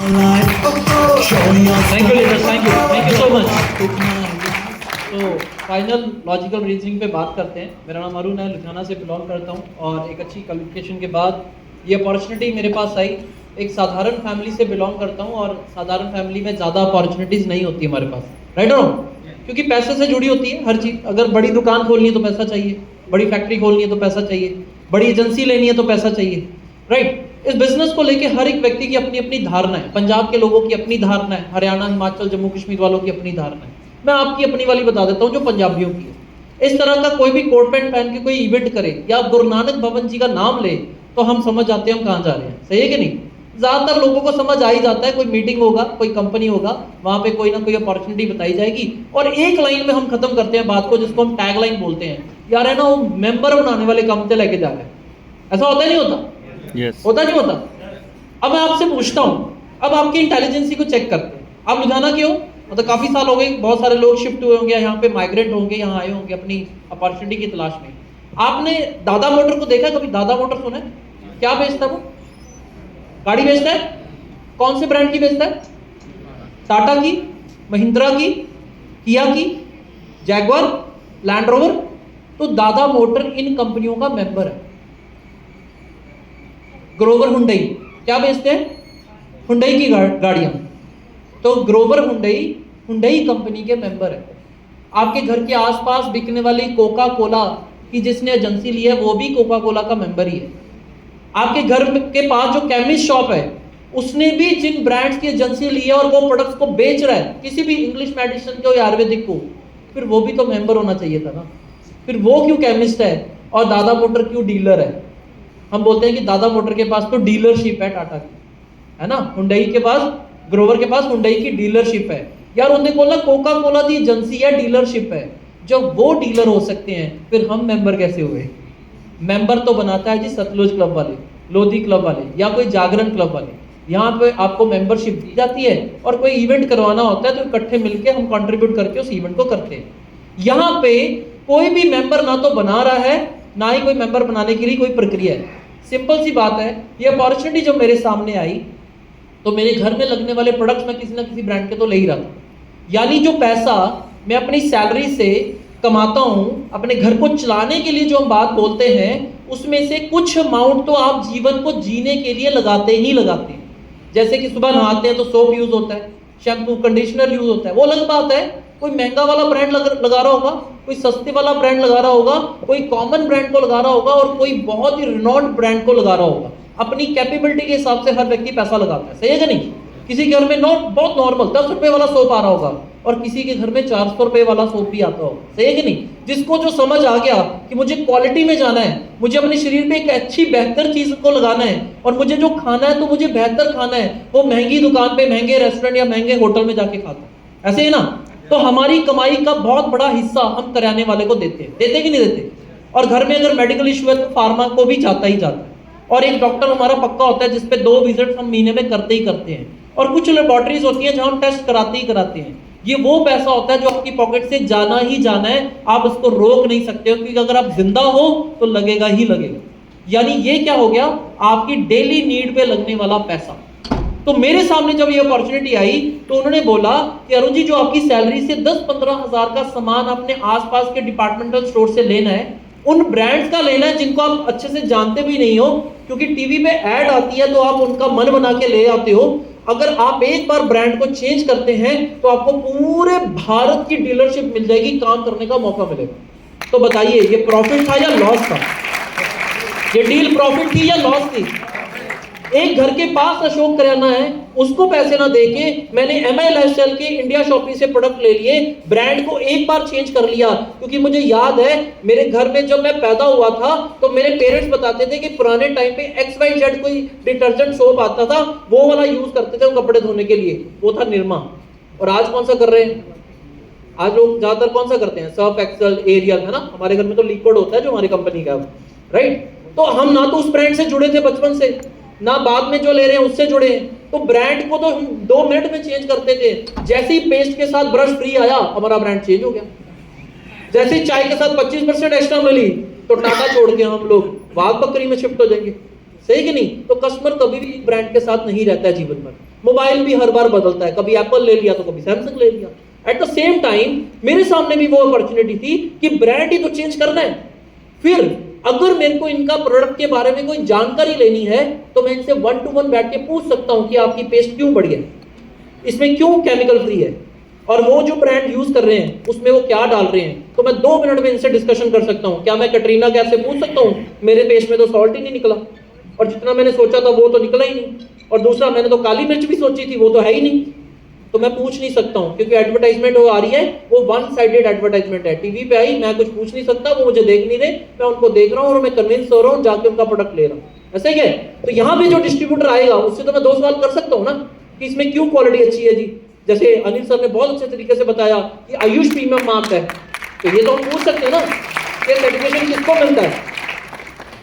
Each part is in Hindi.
Thank you leaders, thank you so much. तो फाइनल लॉजिकल रीजनिंग पे बात करते हैं। मेरा नाम अरुण है, लुधियाना से बिलोंग करता हूँ और एक अच्छी क्वालिफिकेशन के बाद ये अपॉर्चुनिटी मेरे पास आई। एक साधारण फैमिली से बिलोंग करता हूँ और साधारण फैमिली में ज़्यादा अपॉर्चुनिटीज़ नहीं होती हमारे पास, राइट और क्योंकि पैसे से जुड़ी होती है हर चीज़। अगर बड़ी दुकान खोलनी है तो पैसा चाहिए, बड़ी फैक्ट्री खोलनी है तो पैसा चाहिए, बड़ी एजेंसी लेनी है तो पैसा चाहिए, राइट। इस बिजनेस को लेके हर एक व्यक्ति की अपनी अपनी धारणा है। पंजाब के लोगों की अपनी धारणा है, हरियाणा, हिमाचल, जम्मू कश्मीर वालों की अपनी धारणा है। मैं आपकी अपनी वाली बता देता हूँ जो पंजाबियों की है। इस तरह का कोई भी कोट पैंट पहन के कोई इवेंट करे या गुरु नानक भवन जी का नाम ले तो हम समझ जाते हैं हम कहाँ जा रहे हैं, सही है कि नहीं। ज्यादातर लोगों को समझ आ ही जाता है, कोई मीटिंग होगा, कोई कंपनी होगा, वहां पे कोई ना कोई अपॉर्चुनिटी बताई जाएगी और एक लाइन में हम खत्म करते हैं बात को, जिसको हम टैग लाइन बोलते हैं। यार है ना, वो मेंबर बनाने वाले काम से लेके जा रहे हैं। ऐसा होता नहीं होता? Yes. होता नहीं होता? अब मैं आपसे पूछता हूं, अब आपकी इंटेलिजेंसी को चेक करते हैं। आप लुधियाना के हो, मतलब काफी साल हो गए, बहुत सारे लोग शिफ्ट हुए होंगे यहाँ पे, माइग्रेट होंगे, यहाँ आए होंगे अपनी अपॉर्चुनिटी की तलाश में। आपने दादा मोटर को देखा कभी? दादा मोटर सुना है? क्या बेचता है वो? गाड़ी बेचता है। कौन से ब्रांड की बेचता है? टाटा की, महिंद्रा की, किया की, जैगवार, लैंड रोवर। तो दादा मोटर इन कंपनियों का मेंबर है। ग्रोवर हुंडई क्या बेचते हैं? हुंडई की गाड़ियां। तो ग्रोवर हुंडई हुंडई कंपनी के मेंबर है। आपके घर के आसपास बिकने वाली कोका कोला की जिसने एजेंसी ली है वो भी कोका कोला का मेंबर ही है। आपके घर के पास जो केमिस्ट शॉप है उसने भी जिन ब्रांड्स की एजेंसी ली है और वो प्रोडक्ट्स को बेच रहा है, किसी भी इंग्लिश मेडिसिन को या आयुर्वेदिक को, फिर वो भी तो मेंबर होना चाहिए था ना। फिर वो क्यों केमिस्ट है और दादा मोटर क्यों डीलर है? हम बोलते हैं कि दादा मोटर के पास तो डीलरशिप है टाटा की, है ना। हुंडई के पास, ग्रोवर के पास हुंडई की डीलरशिप है। यार उन्होंने बोला कोका कोला दी एजेंसी है, डीलरशिप है। जब वो डीलर हो सकते हैं फिर हम मेंबर कैसे हुए? मेंबर तो बनाता है जी सतलुज क्लब वाले, लोधी क्लब वाले या कोई जागरण क्लब वाले। यहाँ पे आपको मेंबरशिप दी जाती है और कोई इवेंट करवाना होता है तो इकट्ठे मिलके हम कंट्रीब्यूट करके उस इवेंट को करते हैं। यहाँ पे कोई भी मेंबर ना तो बना रहा है ना ही कोई मेंबर बनाने के लिए कोई प्रक्रिया है। सिंपल सी बात है, ये अपॉर्चुनिटी जब मेरे सामने आई तो मेरे घर में लगने वाले प्रोडक्ट्स में किसी ना किसी ब्रांड के तो ले ही रहा था। यानी जो पैसा मैं अपनी सैलरी से कमाता हूं अपने घर को चलाने के लिए, जो हम बात बोलते हैं, उसमें से कुछ अमाउंट तो आप जीवन को जीने के लिए लगाते ही लगाते हैं। जैसे कि सुबह नहाते हैं तो सोप यूज होता है, शैम्पू, कंडीशनर यूज होता है, वो अलग बात है। कोई महंगा वाला ब्रांड लगा रहा होगा, कोई सस्ते वाला ब्रांड लगा रहा होगा, कोई कॉमन ब्रांड को लगा रहा होगा और कोई बहुत ही रिनॉन्ड ब्रांड को लगा रहा होगा। अपनी कैपेबिलिटी के हिसाब से हर व्यक्ति पैसा लगाता है, सही है कि नहीं। किसी घर में बहुत नॉर्मल 10 रुपए वाला सोप आ रहा होगा और किसी के घर में 400 रुपए वाला सोप भी आता होगा, सही है कि नहीं। जिसको जो समझ आ गया कि मुझे क्वालिटी में जाना है, मुझे अपने शरीर पे एक अच्छी बेहतर चीज को लगाना है और मुझे जो खाना है तो मुझे बेहतर खाना है, वो महंगी दुकान पे, महंगे रेस्टोरेंट या महंगे होटल में जाके खाता है, ऐसे है ना। तो हमारी कमाई का बहुत बड़ा हिस्सा हम कराने वाले को देते हैं, देते कि नहीं देते। और घर में अगर मेडिकल इशू है तो फार्मा को भी जाता ही जाता है। और एक डॉक्टर हमारा पक्का होता है जिसपे 2 विजिट हम महीने में करते ही करते हैं। और कुछ लेबोरेटरीज होती है जहां हम टेस्ट कराते ही कराते हैं। ये वो पैसा होता है जो आपकी पॉकेट से जाना ही जाना है, आप उसको रोक नहीं सकते हो, क्योंकि अगर आप जिंदा हो तो लगेगा ही लगेगा। यानी ये क्या हो गया, आपकी डेली नीड पे लगने वाला पैसा। तो मेरे सामने जब ये अपॉर्चुनिटी आई तो उन्होंने बोला कि अरुण जी, जो आपकी सैलरी से 10-15 हजार का सामान अपने आसपास के डिपार्टमेंटल स्टोर से लेना है, उन ब्रांड्स का लेना है जिनको आप अच्छे से जानते भी नहीं हो, क्योंकि टीवी पे ऐड आती है तो आप उनका मन बना के ले आते हो। अगर आप एक बार ब्रांड को चेंज करते हैं तो आपको पूरे भारत की डीलरशिप मिल जाएगी, काम करने का मौका मिलेगा। तो बताइए ये प्रॉफिट था या लॉस था? ये डील प्रॉफिट थी या लॉस थी? एक घर के पास अशोक किराना है, उसको पैसे ना देके मैंने MI लाइफस्टाइल के इंडिया शॉपिंग से प्रोडक्ट ले लिए, ब्रांड को एक बार चेंज कर लिया। क्योंकि मुझे याद है मेरे घर में जब मैं पैदा हुआ था तो मेरे पेरेंट्स बताते थे कि पुराने टाइम पे XYZ कोई डिटर्जेंट सोप आता था, वो वाला यूज करते थे कपड़े धोने के लिए, वो था निरमा। और आज कौन सा कर रहे हैं? आज लोग ज्यादातर कौन सा करते हैं? सर्फ एक्सेल, एरियल, है ना। हमारे घर में तो लिक्विड होता है जो हमारी कंपनी का, राइट। तो हम ना तो उस ब्रांड से जुड़े थे बचपन से, ना बाद में जो ले रहे हैं उससे जुड़े हैं। तो ब्रांड को तो हम 2 मिनट में चेंज करते थे। जैसे ही पेस्ट के साथ ब्रश फ्री आया हमारा ब्रांड चेंज हो गया। जैसे ही चाय के साथ 25% एक्स्ट्रा मिली तो टाटा छोड़ के हम लोग वाघ बकरी में शिफ्ट हो जाएंगे, सही कि नहीं। तो कस्टमर कभी भी ब्रांड के साथ नहीं रहता है जीवन भर। मोबाइल भी हर बार बदलता है, कभी एप्पल ले लिया तो कभी सैमसंग ले लिया। एट द सेम टाइम मेरे सामने भी वो अपॉर्चुनिटी थी कि ब्रांड ही तो चेंज करना है। फिर अगर मेरे को इनका प्रोडक्ट के बारे में कोई जानकारी लेनी है तो मैं इनसे 1 to 1 बैठ के पूछ सकता हूं कि आपकी पेस्ट क्यों बढ़ी है, इसमें क्यों केमिकल फ्री है, और वो जो ब्रांड यूज कर रहे हैं उसमें वो क्या डाल रहे हैं। तो मैं 2 मिनट में इनसे डिस्कशन कर सकता हूं। क्या मैं कैटरीना कैफ से पूछ सकता हूं मेरे पेस्ट में तो सॉल्ट ही नहीं निकला, और जितना मैंने सोचा था वो तो निकला ही नहीं, और दूसरा मैंने तो काली मिर्च भी सोची थी वो तो है ही नहीं। तो मैं पूछ नहीं सकता हूं क्योंकि एडवर्टाइजमेंट वो आ रही है, वो वन साइडेड एडवर्टाइजमेंट है, टीवी पे आई, मैं कुछ पूछ नहीं सकता, वो मुझे देख नहीं रहे, मैं उनको देख रहा हूं और मैं कन्विंस हो रहा हूं, जाके उनका प्रोडक्ट ले रहा हूं। ऐसा ही है। तो यहाँ भी जो डिस्ट्रीब्यूटर आएगा उससे तो मैं 2 सवाल कर सकता हूँ ना कि इसमें क्यों क्वालिटी अच्छी है जी। जैसे अनिल सर ने बहुत अच्छे तरीके से बताया कि आयुष प्रीमियम मार्क है, तो ये तो हम पूछ सकते हैं ना ये सर्टिफिकेशन किसको मिलता है।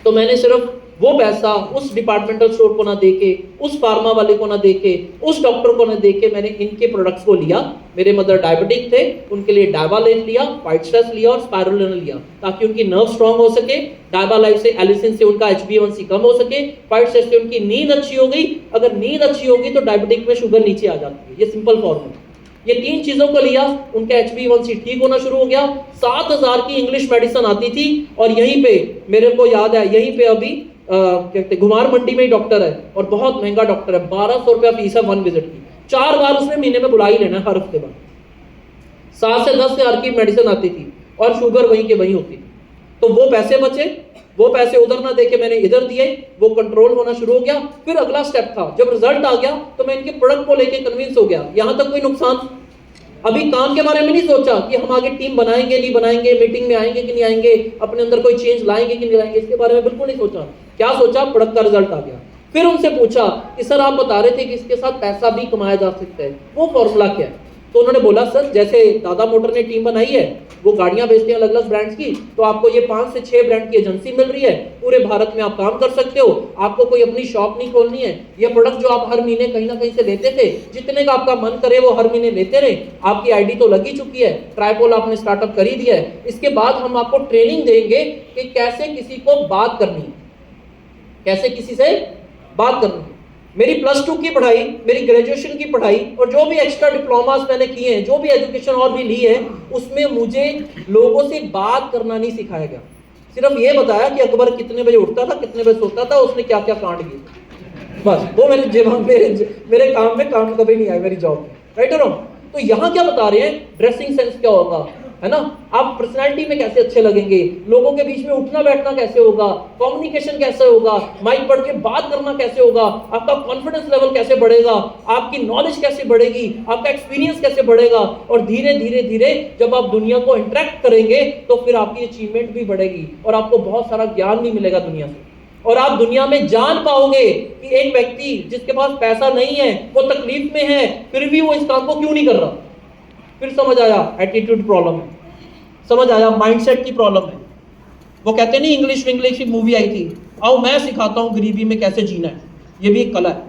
तो मैंने सिर्फ वो पैसा उस डिपार्टमेंटल स्टोर को ना देके, उस फार्मा वाले को ना देके, उस डॉक्टर को ना देके मैंने इनके प्रोडक्ट्स को लिया। मेरे मदर डायबिटिक थे, उनके लिए डायवालेन लिया, व्हाइट स्ट्रेस लिया और स्पाइरुलिन लिया ताकि उनकी नर्व स्ट्रांग हो सके। डायवालाइफ से एलिसिन से उनका HbA1c कम हो सके, व्हाइट स्ट्रेस से उनकी नींद अच्छी हो गई। अगर नींद अच्छी होगी तो डायबिटिक में शुगर नीचे आ जाती है। ये सिंपल फॉर्मूला। ये 3 चीजों को लिया, उनका HbA1c ठीक होना शुरू हो गया। 7000 की इंग्लिश मेडिसिन आती थी, और यहीं पे मेरे को याद है, यहीं पे अभी कहते घुमार मंडी में ही डॉक्टर है और बहुत महंगा डॉक्टर है, 1200 रुपया फीस है 1 विजिट की। 4 बार उसने महीने में बुला ही लेना हर हफ्ते बाद। 7 से 10 हजार की मेडिसिन आती थी और शुगर वहीं के वहीं होती थी। तो वो पैसे बचे, वो पैसे उधर ना देके मैंने इधर दिए, वो कंट्रोल होना शुरू हो गया। फिर अगला स्टेप था, जब रिजल्ट आ गया तो मैं इनके प्रोडक्ट को लेके कन्विंस हो गया। यहां तक कोई नुकसान, अभी काम के बारे में नहीं सोचा कि हम आगे टीम बनाएंगे नहीं बनाएंगे, मीटिंग में आएंगे कि नहीं आएंगे, अपने अंदर कोई चेंज लाएंगे कि नहीं लाएंगे, इसके बारे में बिल्कुल नहीं सोचा। क्या सोचा, प्रोडक्ट का रिजल्ट आ गया। फिर उनसे पूछा कि सर आप बता रहे थे कि इसके साथ पैसा भी कमाया जा सकता है, वो फॉर्मूला क्या है। तो उन्होंने बोला सर जैसे दादा मोटर ने टीम बनाई है, वो गाड़ियां बेचते हैं अलग अलग ब्रांड्स की, तो आपको ये 5 से 6 ब्रांड की एजेंसी मिल रही है, पूरे भारत में आप काम कर सकते हो, आपको कोई अपनी शॉप नहीं खोलनी है। ये प्रोडक्ट जो आप हर महीने कहीं ना कहीं से लेते थे, जितने का आपका मन करे वो हर महीने लेते रहे, आपकी आईडी तो लगी चुकी है, ट्राइपोल आपने स्टार्टअप कर ही दिया है। इसके बाद हम आपको ट्रेनिंग देंगे कि कैसे किसी को बात करनी है, कैसे किसी से बात करनी है। मेरी +2 की पढ़ाई, मेरी ग्रेजुएशन की पढ़ाई और जो भी एक्स्ट्रा डिप्लोमास मैंने किए हैं, जो भी एजुकेशन और भी ली है, उसमें मुझे लोगों से बात करना नहीं सिखाया गया। सिर्फ ये बताया कि अकबर कितने बजे उठता था, कितने बजे सोता था, उसने क्या क्या कांड किए, बस। वो मेरे काम में काम कभी नहीं आए, मेरी जॉब में, राइट और रॉन्ग। तो यहाँ क्या बता रहे हैं, ड्रेसिंग सेंस क्या होगा, है ना, आप पर्सनालिटी में कैसे अच्छे लगेंगे, लोगों के बीच में उठना बैठना कैसे होगा, कम्युनिकेशन कैसे होगा, माइक पढ़ के बात करना कैसे होगा, आपका कॉन्फिडेंस लेवल कैसे बढ़ेगा, आपकी नॉलेज कैसे बढ़ेगी, आपका एक्सपीरियंस कैसे बढ़ेगा, और धीरे धीरे धीरे जब आप दुनिया को इंटरेक्ट करेंगे तो फिर आपकी अचीवमेंट भी बढ़ेगी और आपको बहुत सारा ज्ञान भी मिलेगा दुनिया से। और आप दुनिया में जान पाओगे कि एक व्यक्ति जिसके पास पैसा नहीं है, वो तकलीफ में है, फिर भी वो इस काम को क्यों नहीं कर रहा। फिर समझ आया एटीट्यूड प्रॉब्लम है, समझ आया माइंडसेट की प्रॉब्लम है। वो कहते नहीं, इंग्लिश की मूवी आई थी, आओ मैं सिखाता हूं गरीबी में कैसे जीना है, ये भी एक कला है,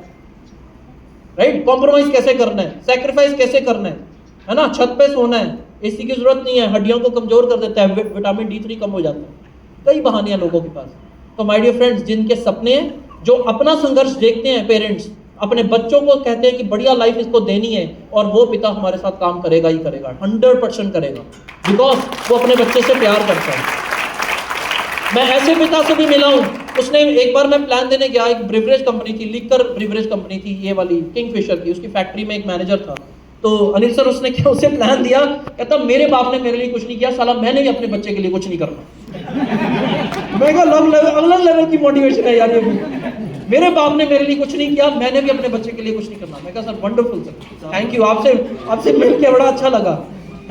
राइट। कॉम्प्रोमाइज कैसे करना है, सैक्रिफाइस कैसे करना है ना, छत पे सोना है, एसी की जरूरत नहीं है, हड्डियों को कमजोर कर देता है, विटामिन D3 कम हो जाता है, कई बहाने हैं लोगों के पास। तो माय डियर फ्रेंड्स, जिनके सपने हैं, जो अपना संघर्ष देखते हैं, पेरेंट्स अपने बच्चों को कहते हैं कि बढ़िया लाइफ इसको देनी है, और वो पिता हमारे साथ काम करेगा ही करेगा, 100% करेगा, बिकॉज वो अपने बच्चे से प्यार करता है। मैं ऐसे पिता से भी मिला हूं, उसने एक बार मैं प्लान देने गया, एक ब्रिवरेज कंपनी थी, लिकर ब्रिवरेज कंपनी थी, ये वाली किंगफिशर की, उसकी फैक्ट्री में एक मैनेजर था। तो अनिल सर उसने क्या उसे प्लान दिया, कहता मेरे बाप ने मेरे लिए कुछ नहीं किया, साला मैंने भी अपने बच्चे के लिए कुछ नहीं करना। मैं कहा अलग लेवल की मोटिवेशन है यार ये, मेरे बाप ने मेरे लिए कुछ नहीं किया, मैंने भी अपने बच्चे के लिए कुछ नहीं करना। मैं कहा sir wonderful sir, thank you, आपसे मिलकर बड़ा अच्छा लगा,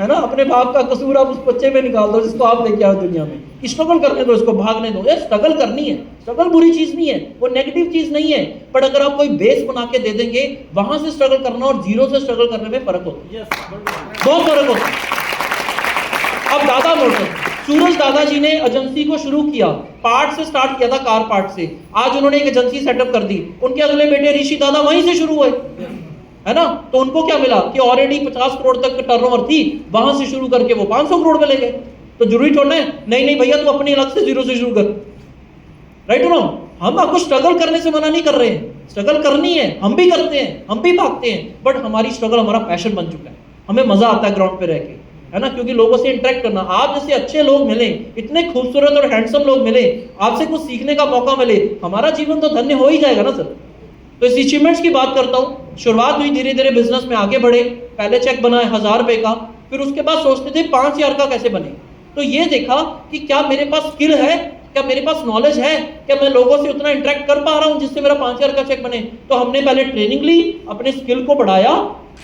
है ना। अपने बाप का कसूर आप उस बच्चे में निकाल दो जिसको आप लेके आओ दुनिया में, स्ट्रगल करने दो, इसको भागने दो। स्ट्रगल करनी है, स्ट्रगल बुरी चीज नहीं है, वो नेगेटिव चीज नहीं है, पर अगर आप कोई बेस बना के दे देंगे, वहां से स्ट्रगल करना और जीरो से स्ट्रगल करने में फर्क होता है, बहुत फर्क होता है। अब दादा मोटर, सूरज दादाजी ने एजेंसी को शुरू किया, पार्ट से स्टार्ट किया था, कार पार्ट से, आज उन्होंने एक एजेंसी सेटअप कर दी। उनके अगले बेटे ऋषि दादा वहीं से शुरू हुए, है ना। तो उनको क्या मिला कि ऑलरेडी 50 करोड़ तक टर्नओवर थी, वहां से शुरू करके वो 500 करोड़ में ले गए। तो जरूरी थोड़ा है, नहीं भैया तू अपनी अलग से जीरो से शुरू कर, राइट नो। हम आपको स्ट्रगल करने से मना नहीं कर रहे हैं, स्ट्रगल करनी है, हम भी करते हैं, हम भी भागते हैं, बट हमारी स्ट्रगल हमारा पैशन बन चुका है, हमें मजा आता है ग्राउंड पे रह के, है ना, क्योंकि लोगों से इंटरेक्ट करना, आप जैसे अच्छे लोग मिले, इतने खूबसूरत और हैंडसम लोग मिले, आपसे कुछ सीखने का मौका मिले, हमारा जीवन तो धन्य हो ही जाएगा ना सर। तो इस अचीवमेंट्स की बात करता हूँ, शुरुआत हुई धीरे धीरे बिजनेस में आगे बढ़े, पहले चेक बनाए 1000 रुपए का, फिर उसके बाद सोचते थे 5000 का कैसे बने। तो ये देखा कि क्या मेरे पास स्किल है, क्या मेरे पास नॉलेज है, क्या मैं लोगों से उतना इंटरेक्ट कर पा रहा हूं जिससे मेरा 5000 का चेक बने। तो हमने पहले ट्रेनिंग ली, अपने स्किल को बढ़ाया,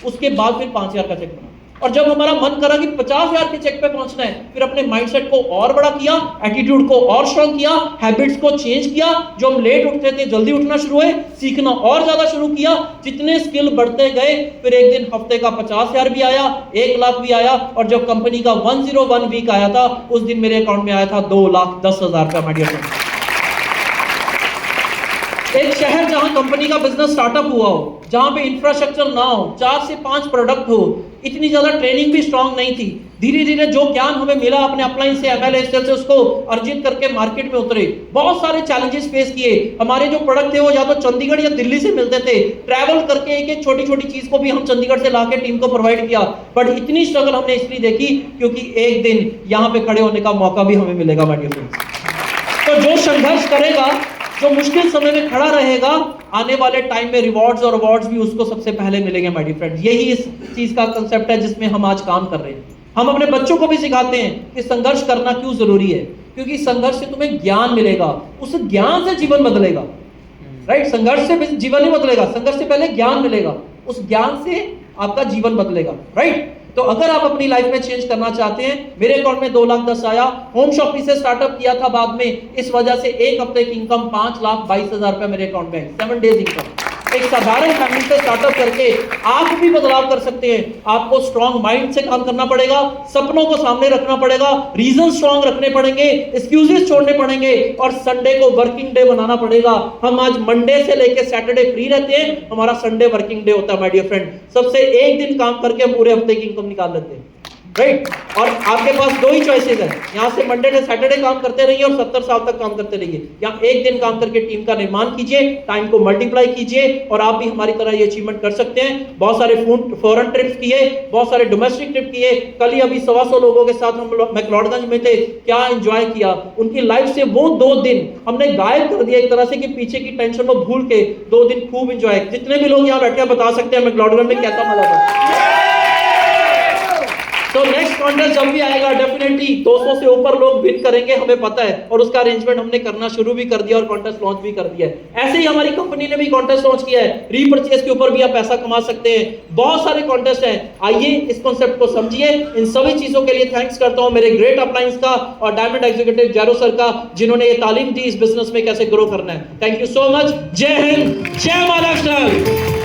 उसके बाद फिर 5000 का चेक बना। और जब हमारा मन करा कि 50,000 के चेक पे पहुंचना है, फिर अपने माइंडसेट को और बड़ा किया, एटीट्यूड को और स्ट्रांग किया, हैबिट्स को चेंज किया। जो हम लेट उठते थे जल्दी उठना शुरू हुए, सीखना और ज्यादा शुरू किया, जितने स्किल बढ़ते गए, फिर एक दिन हफ्ते का 50,000 भी आया, 1 लाख भी आया, और जब कंपनी का 101 वीक आया था, उस दिन मेरे अकाउंट में आया था 2,10,000 का। माय डियर फ्रेंड्स, एक शहर जहां कंपनी का बिजनेस स्टार्टअप हुआ हो, जहां पे इंफ्रास्ट्रक्चर ना हो, 4 से 5 प्रोडक्ट हो, इतनी ज्यादा ट्रेनिंग भी स्ट्रांग नहीं थी, धीरे धीरे जो ज्ञान हमें मिला अपने अपलाइन से, एमएलए से, उसको अर्जित करके मार्केट में उतरे, बहुत सारे चैलेंजेस फेस किए। हमारे जो प्रोडक्ट थे वो या तो चंडीगढ़ या दिल्ली से मिलते थे, ट्रैवल करके एक एक छोटी छोटी चीज को भी हम चंडीगढ़ से लाके टीम को प्रोवाइड किया। बट इतनी स्ट्रगल हमने इसलिए देखी क्योंकि एक दिन यहाँ पे खड़े होने का मौका भी हमें मिलेगा माय डियर फ्रेंड्स। तो जो संघर्ष करेगा, जो मुश्किल समय में खड़ा रहेगा, आने वाले टाइम में रिवॉर्ड्स और अवार्ड्स भी उसको सबसे पहले मिलेंगे माय डियर फ्रेंड्स। यही इस चीज का कांसेप्ट है जिसमें हम आज काम कर रहे हैं। हम अपने बच्चों को भी सिखाते हैं कि संघर्ष करना क्यों जरूरी है, क्योंकि संघर्ष से तुम्हें ज्ञान मिलेगा, उस ज्ञान से जीवन बदलेगा। राइट, संघर्ष से जीवन नहीं बदलेगा, संघर्ष से पहले ज्ञान मिलेगा, उस ज्ञान से आपका जीवन बदलेगा। राइट, तो अगर आप अपनी लाइफ में चेंज करना चाहते हैं, मेरे अकाउंट में 2,10,000 आया, होम शॉपिंग से स्टार्टअप किया था बाद में, इस वजह से एक हफ्ते की इनकम 5,22,000 रुपए मेरे अकाउंट में, 7 डेज इनकम। एक साधारण फैमिली से स्टार्टअप करके आप भी बदलाव कर सकते हैं। आपको स्ट्रॉन्ग माइंड से काम करना पड़ेगा, सपनों को सामने रखना पड़ेगा, रीजन स्ट्रॉन्ग रखने पड़ेंगे, एक्सक्यूजेस छोड़ने पड़ेंगे, और संडे को वर्किंग डे बनाना पड़ेगा। हम आज मंडे से लेकर सैटरडे फ्री रहते हैं, हमारा संडे वर्किंग डे होता है माय डियर फ्रेंड। सबसे एक दिन काम करके हम पूरे हफ्ते की इनकम निकाल लेते हैं। राइट, और आपके पास 2 ही चॉइसेस है, यहाँ से मंडे से सैटरडे काम करते रहिए और 70 साल तक काम करते रहिए, या एक दिन काम करके टीम का निर्माण कीजिए, टाइम को मल्टीप्लाई कीजिए, और आप भी हमारी तरह ये अचीवमेंट कर सकते हैं। बहुत सारे फॉरेन ट्रिप्स किए, बहुत सारे डोमेस्टिक ट्रिप किए। कल ही अभी 125 लोगों के साथ हम मैक्लोडगंज में थे, क्या एंजॉय किया। उनकी लाइफ से वो 2 दिन हमने गायब कर दिया एक तरह से, कि पीछे की टेंशन को भूल के 2 दिन खूब एंजॉय। जितने भी लोग यहाँ बैठे बता सकते हैं मैक्लोडगंज में कैसा मजा था। तो नेक्स्ट कॉन्टेस्ट जब भी आएगा डेफिनेटली 200 से ऊपर लोग विन करेंगे, हमें पता है, और उसका अरेंजमेंट हमने करना शुरू भी कर दिया और कॉन्टेस्ट लॉन्च भी कर दिया है। ऐसे ही हमारी कंपनी ने भी कॉन्टेस्ट लॉन्च किया है, रीपर्चेस के ऊपर भी आप पैसा कमा सकते हैं। बहुत सारे कॉन्टेस्ट हैं, आइए इस कॉन्सेप्ट को समझिए। इन सभी चीजों के लिए थैंक्स करता हूं मेरे ग्रेट अपलाइंस का और डायमंड एग्जीक्यूटिव जैरो सर का, जिन्होंने ये तालीम दी इस बिजनेस में कैसे ग्रो करना है। Thank you so much. जय हिंद, जय महाराष्ट्र।